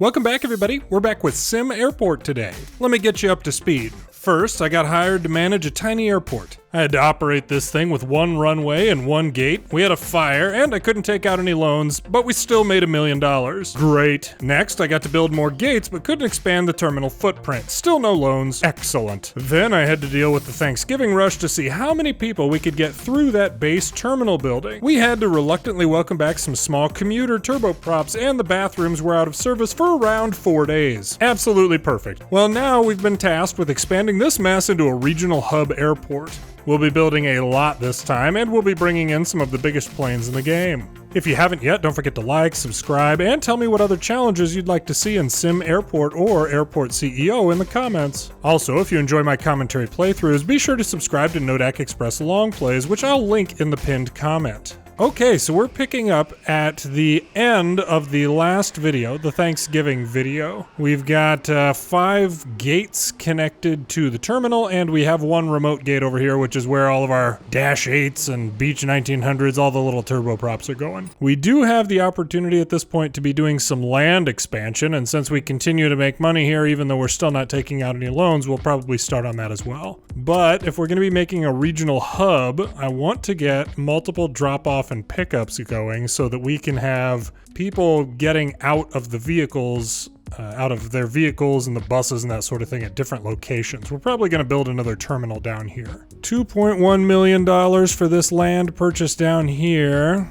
Welcome back, everybody. We're back with SimAirport today. Let me get you up to speed. First, I got hired to manage a tiny airport. I had to operate this thing with one runway and one gate. We had a fire, and I couldn't take out any loans, but we still made $1 million. Great. Next, I got to build more gates, but couldn't expand the terminal footprint. Still no loans. Excellent. Then I had to deal with the Thanksgiving rush to see how many people we could get through that base terminal building. We had to reluctantly welcome back some small commuter turboprops, and the bathrooms were out of service for around 4 days. Absolutely perfect. Well, now we've been tasked with expanding this mess into a regional hub airport. We'll be building a lot this time, and we'll be bringing in some of the biggest planes in the game. If you haven't yet, don't forget to like, subscribe, and tell me what other challenges you'd like to see in SimAirport or Airport CEO in the comments. Also, if you enjoy my commentary playthroughs, be sure to subscribe to Nodak Express Long Plays, which I'll link in the pinned comment. Okay, so we're picking up at the end of the last video, the Thanksgiving video. We've got 5 gates connected to the terminal, and we have one remote gate over here, which is where all of our Dash 8s and Beech 1900s, all the little turboprops are going. We do have the opportunity at this point to be doing some land expansion, and since we continue to make money here, even though we're still not taking out any loans, we'll probably start on that as well. But if we're going to be making a regional hub, I want to get multiple drop-off and pickups going so that we can have people getting out of the vehicles, out of their vehicles and the buses and that sort of thing at different locations. We're probably going to build another terminal down here. $2.1 million for this land purchase down here.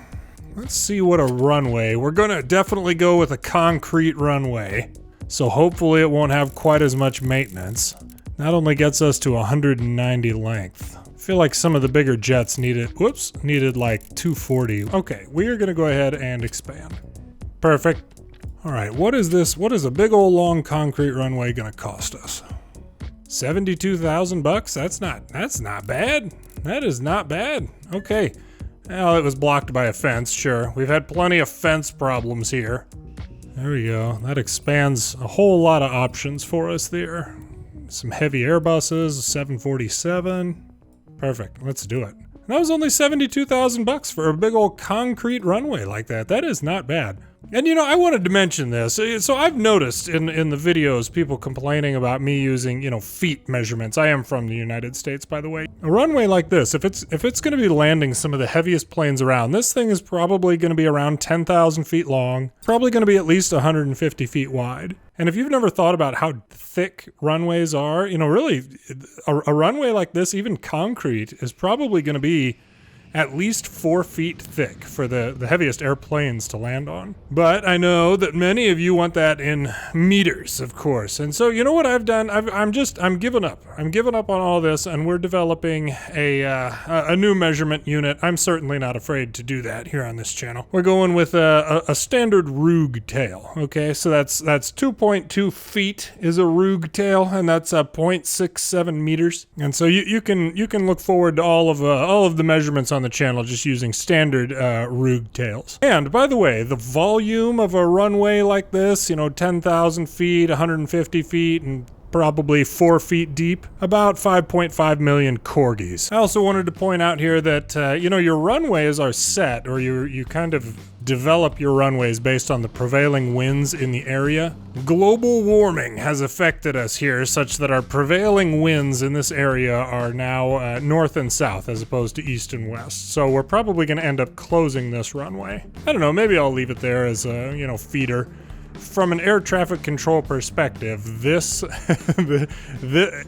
Let's see what a runway. We're going to definitely go with a concrete runway, so hopefully it won't have quite as much maintenance. That only gets us to 190 length. I feel like some of the bigger jets needed like 240. Okay, we are gonna go ahead and expand. Perfect. All right, what is this? What is a big old long concrete runway gonna cost us? 72,000 bucks? That's not bad. That is not bad. Okay. Well, it was blocked by a fence, sure. We've had plenty of fence problems here. There we go. That expands a whole lot of options for us there. Some heavy Airbuses, 747. Perfect, let's do it. That was only 72,000 bucks for a big old concrete runway like that. That is not bad. And you know, I wanted to mention this. So I've noticed in the videos people complaining about me using, you know, feet measurements. I am from the United States, by the way. A runway like this, if it's going to be landing some of the heaviest planes around, this thing is probably going to be around 10,000 feet long, probably going to be at least 150 feet wide. And if you've never thought about how thick runways are, you know, really, a runway like this, even concrete, is probably going to be at least 4 feet thick for the heaviest airplanes to land on. But I know that many of you want that in meters, of course. And so you know what I've done? I'm giving up. I'm giving up on all this, and we're developing a new measurement unit. I'm certainly not afraid to do that here on this channel. We're going with a standard Rug tail. Okay, so that's 2.2 feet is a Rug tail, and that's 0.67 meters. And so you can look forward to all of the measurements on the channel just using standard Rug tails. And by the way, the volume of a runway like this, you know, 10,000 feet, 150 feet, and probably 4 feet deep, about 5.5 million corgis. I also wanted to point out here that, you know, your runways are set, or you kind of develop your runways based on the prevailing winds in the area. Global warming has affected us here such that our prevailing winds in this area are now north and south as opposed to east and west. So we're probably going to end up closing this runway. I don't know, maybe I'll leave it there as a, you know, feeder. From an air traffic control perspective, the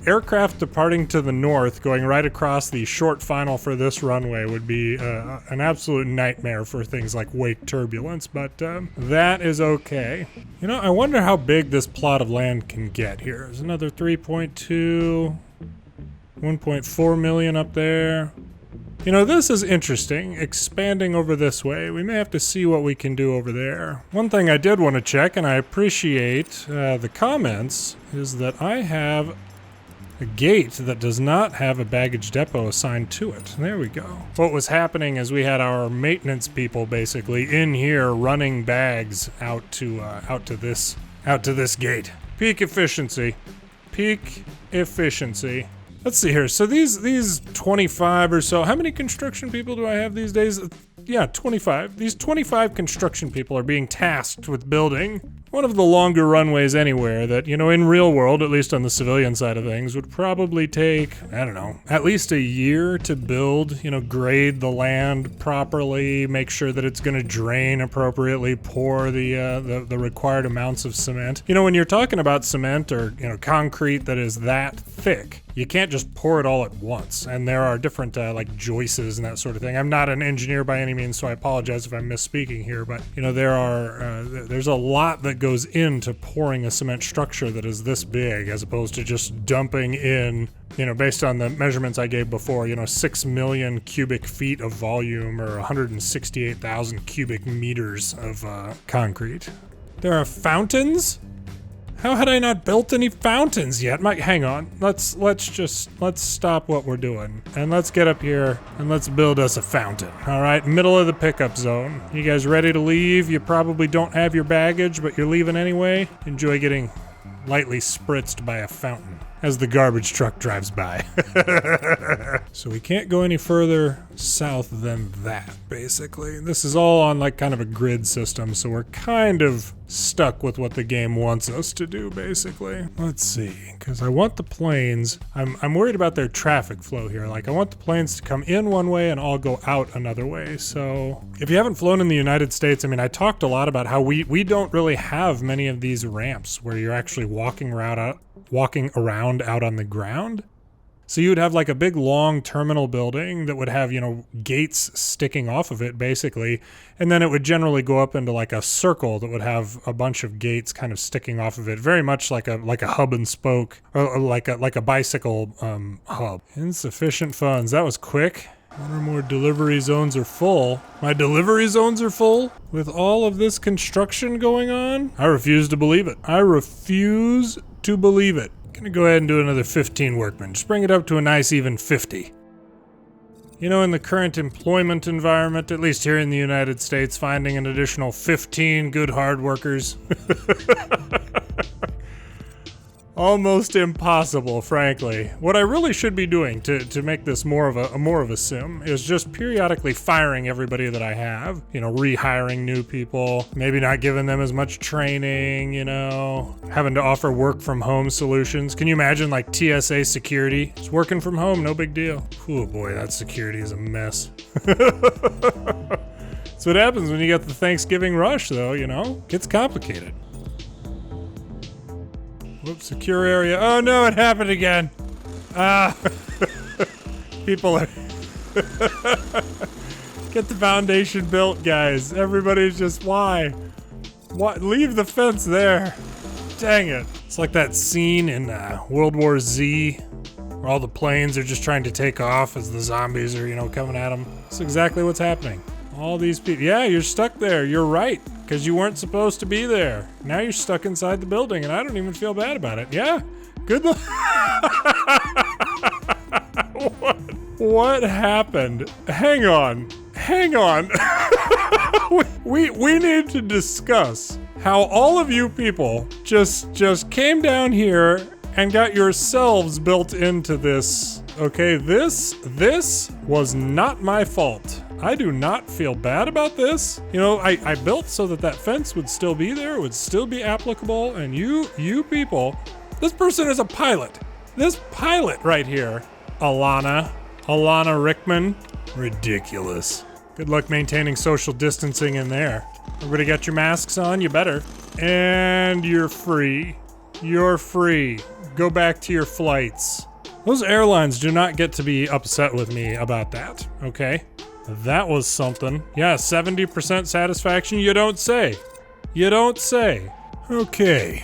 aircraft departing to the north, going right across the short final for this runway, would be an absolute nightmare for things like wake turbulence, but that is okay. You know, I wonder how big this plot of land can get here. There's another 3.2, 1.4 million up there. You know, this is interesting, expanding over this way. We may have to see what we can do over there. One thing I did want to check, and I appreciate the comments, is that I have a gate that does not have a baggage depot assigned to it. There we go. What was happening is we had our maintenance people basically in here running bags out to this gate. Peak efficiency. Peak efficiency. Let's see here. So these 25 or so, how many construction people do I have these days? yeah, 25. These 25 construction people are being tasked with building one of the longer runways anywhere that, you know, in real world, at least on the civilian side of things, would probably take, I don't know, at least a year to build, you know, grade the land properly, make sure that it's going to drain appropriately, pour the required amounts of cement. You know, when you're talking about cement or, you know, concrete that is that thick, you can't just pour it all at once. And there are different like joists and that sort of thing. I'm not an engineer by any means, so I apologize if I'm misspeaking here, but you know, there's a lot that goes into pouring a cement structure that is this big, as opposed to just dumping in, you know, based on the measurements I gave before, you know, 6 million cubic feet of volume or 168,000 cubic meters of concrete. There are fountains? How had I not built any fountains yet? Mike, hang on. Let's stop what we're doing and let's get up here and let's build us a fountain. All right, middle of the pickup zone. You guys ready to leave? You probably don't have your baggage, but you're leaving anyway. Enjoy getting lightly spritzed by a fountain as the garbage truck drives by. So we can't go any further south than that, basically. This is all on like kind of a grid system, so we're kind of stuck with what the game wants us to do, basically. Let's see, because I want the planes, I'm worried about their traffic flow here. Like, I want the planes to come in one way and all go out another way. So if you haven't flown in the United States, I mean, I talked a lot about how we don't really have many of these ramps where you're actually walking around out on the ground. So you would have like a big long terminal building that would have, you know, gates sticking off of it basically, and then it would generally go up into like a circle that would have a bunch of gates kind of sticking off of it, very much like a hub and spoke, or like a bicycle hub. Insufficient funds. That was quick. One or more delivery zones are full. My delivery zones are full? With all of this construction going on? I refuse to believe it. I refuse to believe it. Gonna go ahead and do another 15 workmen. Just bring it up to a nice even 50. You know, in the current employment environment, at least here in the United States, finding an additional 15 good hard workers. Almost impossible, frankly. What I really should be doing to make this more of a sim is just periodically firing everybody that I have. You know, rehiring new people, maybe not giving them as much training, you know, having to offer work from home solutions. Can you imagine like TSA security? It's working from home, no big deal. Oh boy, that security is a mess. That's what happens when you get the Thanksgiving rush though, you know? Gets complicated. Whoops, secure area. Oh no, it happened again. People are... Get the foundation built, guys. Everybody's just, why? What? Leave the fence there. Dang it. It's like that scene in World War Z where all the planes are just trying to take off as the zombies are, you know, coming at them. That's exactly what's happening. All these people. Yeah, you're stuck there. You're right. Because you weren't supposed to be there. Now you're stuck inside the building, and I don't even feel bad about it. Yeah, good luck. What happened? Hang on. we need to discuss how all of you people just came down here and got yourselves built into this. Okay, this was not my fault. I do not feel bad about this. You know, I built so that fence would still be there, would still be applicable, and you people, this person is a pilot. This pilot right here, Alana Rickman, ridiculous. Good luck maintaining social distancing in there. Everybody got your masks on? You better. And you're free. You're free. Go back to your flights. Those airlines do not get to be upset with me about that, okay? That was something. Yeah, 70% satisfaction, you don't say. You don't say. Okay.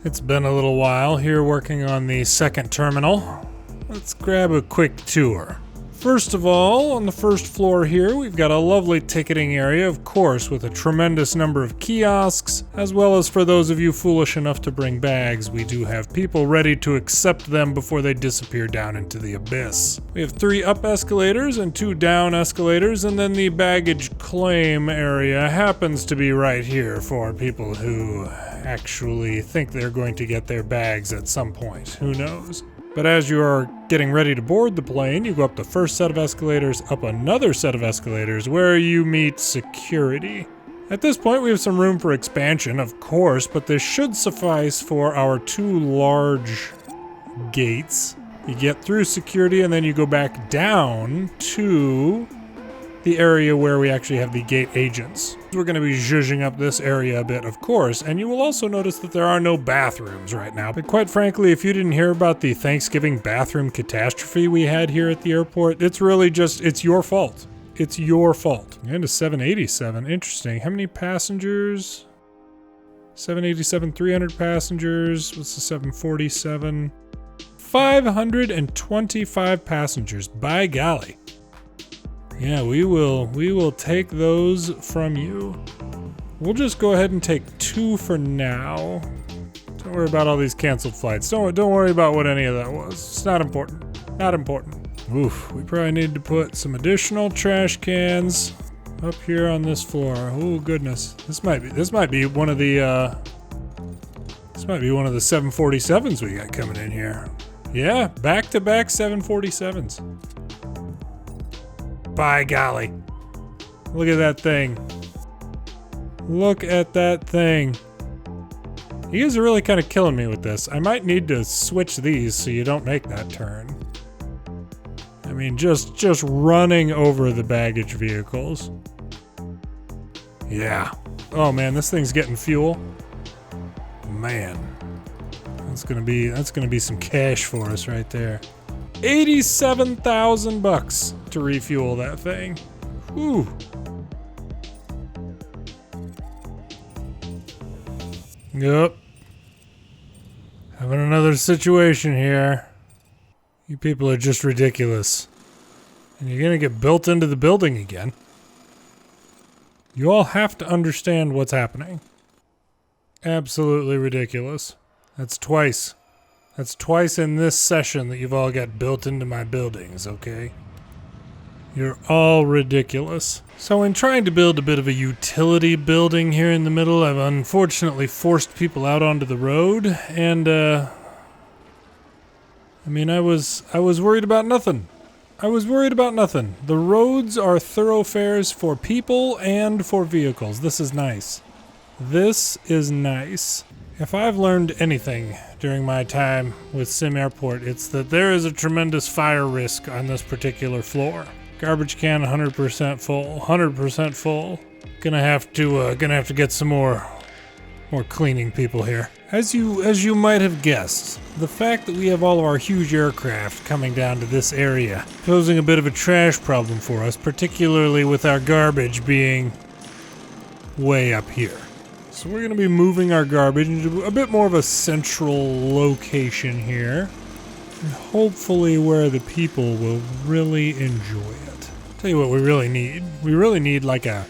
It's been a little while here working on the second terminal. Let's grab a quick tour. First of all, on the first floor here, we've got a lovely ticketing area, of course, with a tremendous number of kiosks, as well as for those of you foolish enough to bring bags, we do have people ready to accept them before they disappear down into the abyss. We have 3 up escalators and 2 down escalators, and then the baggage claim area happens to be right here for people who actually think they're going to get their bags at some point. Who knows? But as you are getting ready to board the plane, you go up the first set of escalators, up another set of escalators, where you meet security. At this point, we have some room for expansion, of course, but this should suffice for our 2 large gates. You get through security, and then you go back down to the area where we actually have the gate agents. We're going to be zhuzhing up this area a bit, of course, and you will also notice that there are no bathrooms right now. But quite frankly, if you didn't hear about the Thanksgiving bathroom catastrophe we had here at the airport, it's really just, it's your fault. It's your fault. And a 787, interesting. How many passengers? 787, 300 passengers. What's the 747? 525 passengers, by golly. Yeah, we will take those from you. We'll just go ahead and take 2 for now. Don't worry about all these canceled flights. Don't worry about what any of that was. It's not important. Not important. Oof, we probably need to put some additional trash cans up here on this floor. Oh goodness. This might be one of the 747s we got coming in here. Yeah, back-to-back 747s. By golly. Look at that thing. Look at that thing. You guys are really kind of killing me with this. I might need to switch these so you don't make that turn. I mean, just running over the baggage vehicles. Yeah. Oh man, this thing's getting fuel. Man. That's gonna be some cash for us right there. 87,000 bucks to refuel that thing. Whew. Yep. Having another situation here. You people are just ridiculous. And you're gonna get built into the building again. You all have to understand what's happening. Absolutely ridiculous. That's twice. That's twice in this session that you've all got built into my buildings, okay? You're all ridiculous. So in trying to build a bit of a utility building here in the middle, I've unfortunately forced people out onto the road, and I mean, I was worried about nothing. I was worried about nothing. The roads are thoroughfares for people and for vehicles. This is nice. This is nice. If I've learned anything during my time with SimAirport, it's that there is a tremendous fire risk on this particular floor. Garbage can 100% full, 100% full. Gonna have to get some more cleaning people here. As you might have guessed, the fact that we have all of our huge aircraft coming down to this area, posing a bit of a trash problem for us, particularly with our garbage being way up here. So we're going to be moving our garbage into a bit more of a central location here. And hopefully where the people will really enjoy it. Tell you what we really need. We really need like a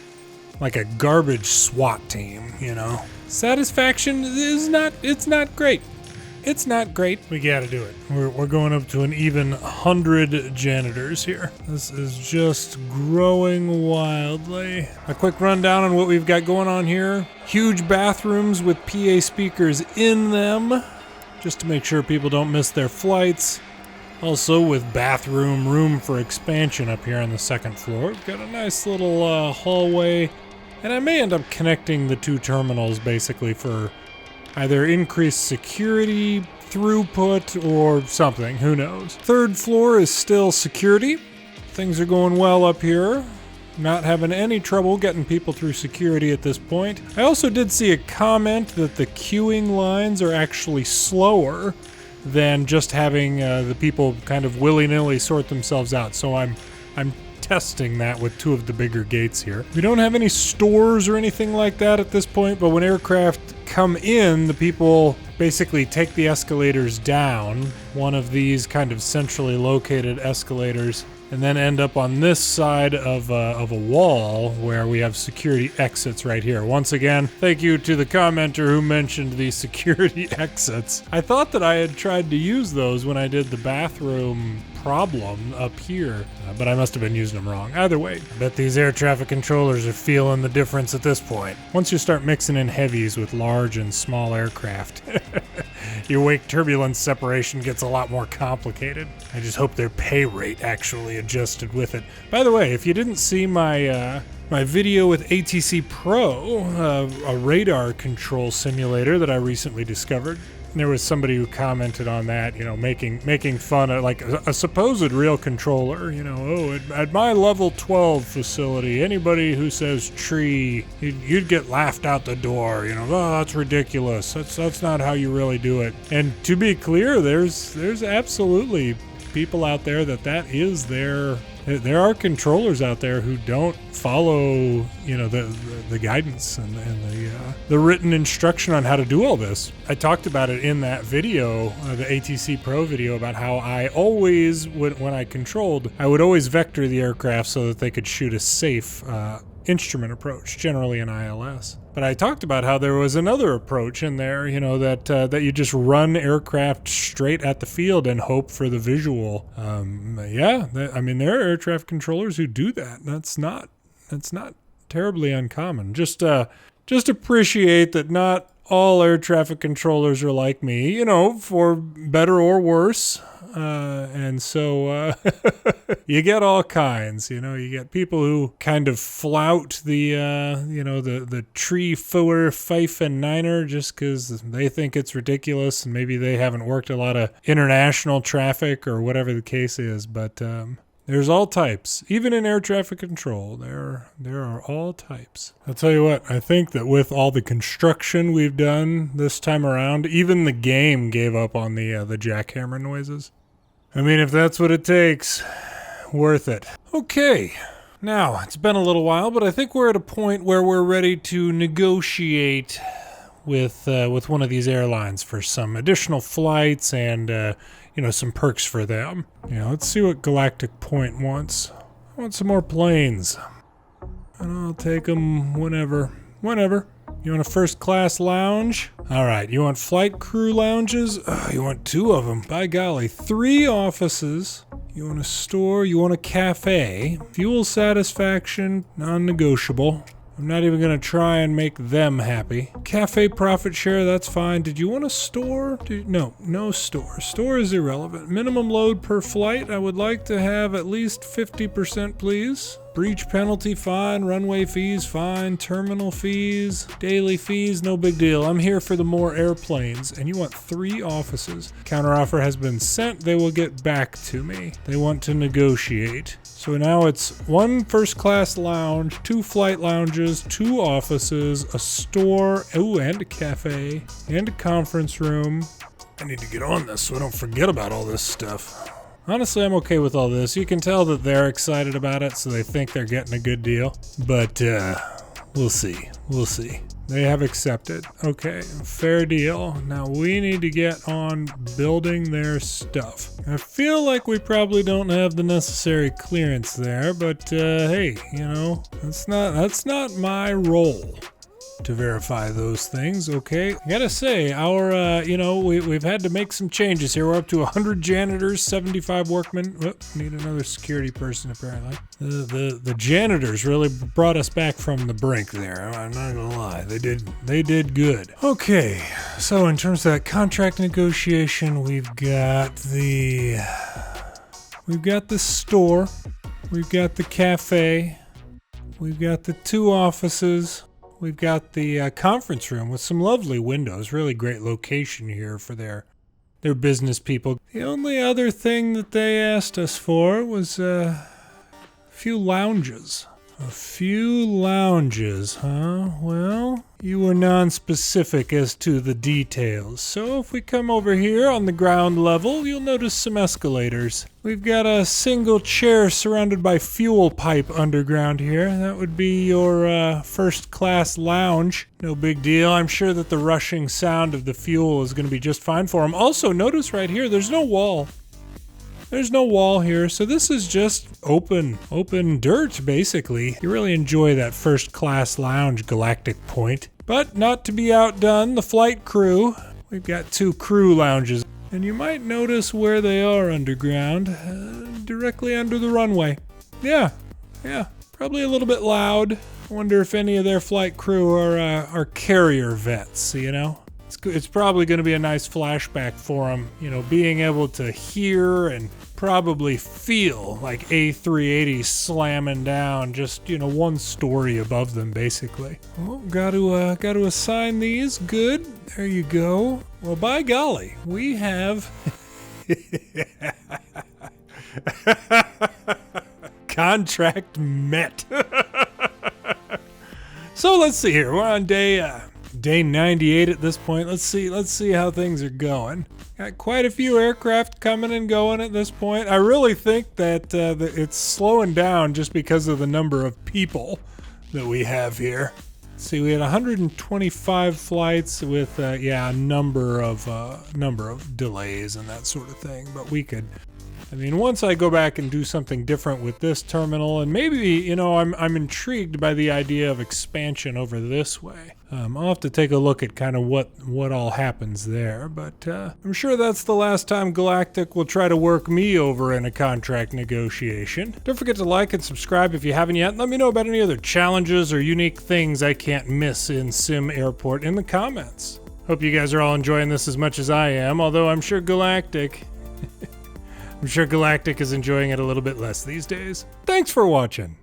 garbage SWAT team, you know. Satisfaction is it's not great. It's not great. We gotta do it. We're going up to an even 100 janitors here. This is just growing wildly. A quick rundown on what we've got going on here. Huge bathrooms with PA speakers in them, just to make sure people don't miss their flights. Also with room for expansion up here on the second floor. We've got a nice little hallway. And I may end up connecting the 2 terminals basically for either increased security, throughput, or something, who knows. Third floor is still security. Things are going well up here. Not having any trouble getting people through security at this point. I also did see a comment that the queuing lines are actually slower than just having the people kind of willy-nilly sort themselves out. So I'm testing that with 2 of the bigger gates here. We don't have any stores or anything like that at this point, but when aircraft come in, the people basically take the escalators down, one of these kind of centrally located escalators, and then end up on this side of a wall where we have security exits right here. Once again, thank you to the commenter who mentioned the security exits. I thought that I had tried to use those when I did the bathroom problem up here, but I must have been using them wrong. Either way, I bet these air traffic controllers are feeling the difference at this point. Once you start mixing in heavies with large and small aircraft, your wake turbulence separation gets a lot more complicated. I just hope their pay rate actually adjusted with it. By the way, if you didn't see my video with ATC Pro, a radar control simulator that I recently discovered, there was somebody who commented on that, you know, making fun of like a supposed real controller, you know, oh, at my level 12 facility, anybody who says tree, you'd get laughed out the door, you know, oh, that's ridiculous. That's not how you really do it. And to be clear, there's absolutely people out there that is there are controllers out there who don't follow, you know, the guidance and the written instruction on how to do all this. I talked about it in that video, the ATC Pro video, about how I always, when I controlled, I would always vector the aircraft so that they could shoot a safe instrument approach, generally an ILS. But I talked about how there was another approach in there, you know, that you just run aircraft straight at the field and hope for the visual. I mean, there are air traffic controllers who do that. That's not terribly uncommon. Just appreciate that not all air traffic controllers are like me, you know, for better or worse. And so you get all kinds, you know, you get people who kind of flout the tree filler, fife, and niner just because they think it's ridiculous and maybe they haven't worked a lot of international traffic or whatever the case is. But there's all types. Even in air traffic control, there are all types. I'll tell you what, I think that with all the construction we've done this time around, even the game gave up on the jackhammer noises. I mean, if that's what it takes, worth it. Okay, now, it's been a little while, but I think we're at a point where we're ready to negotiate with one of these airlines for some additional flights and, some perks for them. Let's see what Galactic Point wants. I want some more planes. And I'll take them whenever. You want a first class lounge? All right, you want flight crew lounges? You want 2 of them. By golly, 3 offices. You want a store, you want a cafe. Fuel satisfaction, non-negotiable. I'm not even gonna try and make them happy. Cafe profit share, that's fine. Did you want a store? No store. Store is irrelevant. Minimum load per flight, I would like to have at least 50%, please. Breach penalty, fine. Runway fees, fine. Terminal fees, daily fees, no big deal. I'm here for the more airplanes. And you want 3 offices. Counteroffer has been sent. They will get back to me. They want to negotiate. So now it's 1 first class lounge, 2 flight lounges, 2 offices, a store, and a cafe, and a conference room. I need to get on this so I don't forget about all this stuff. Honestly, I'm okay with all this. You can tell that they're excited about it, so they think they're getting a good deal. But, we'll see. They have accepted. Okay, fair deal. Now we need to get on building their stuff. I feel like we probably don't have the necessary clearance there, but, hey, that's not my role to verify those things, okay? I gotta say, our, we've had to make some changes here. We're up to 100 janitors, 75 workmen. Need another security person, apparently. The janitors really brought us back from the brink there. I'm not gonna lie. They did good. Okay, so in terms of that contract negotiation, we've got the store, we've got the cafe, we've got the 2 offices, we've got the conference room with some lovely windows. Really great location here for their business people. The only other thing that they asked us for was a few lounges. A few lounges, huh? Well, you were non-specific as to the details. So if we come over here on the ground level, you'll notice some escalators. We've got a single chair surrounded by fuel pipe underground here. That would be your first class lounge. No big deal. I'm sure that the rushing sound of the fuel is going to be just fine for them. Also, notice right here, there's no wall. There's no wall here, so this is just open dirt, basically. You really enjoy that first class lounge, Galactic Point. But not to be outdone, the flight crew. We've got 2 crew lounges. And you might notice where they are underground, directly under the runway. Yeah, probably a little bit loud. I wonder if any of their flight crew are carrier vets, It's probably going to be a nice flashback for them, you know, being able to hear and probably feel like A380 slamming down just, you know, one story above them, basically. Oh, got to assign these. Good. There you go. Well, by golly, we have contract met. So let's see here. We're on day 98 at this point. Let's see how things are going. Got quite a few aircraft coming and going at this point. I really think that it's slowing down just because of the number of people that we have here. Let's see, we had 125 flights with a number of delays and that sort of thing. But we could, I mean, once I go back and do something different with this terminal, and maybe, you know, I'm intrigued by the idea of expansion over this way. I'll have to take a look at kind of what all happens there, but I'm sure that's the last time Galactic will try to work me over in a contract negotiation. Don't forget to like and subscribe if you haven't yet. Let me know about any other challenges or unique things I can't miss in SimAirport in the comments. Hope you guys are all enjoying this as much as I am, although I'm sure Galactic is enjoying it a little bit less these days. Thanks for watching.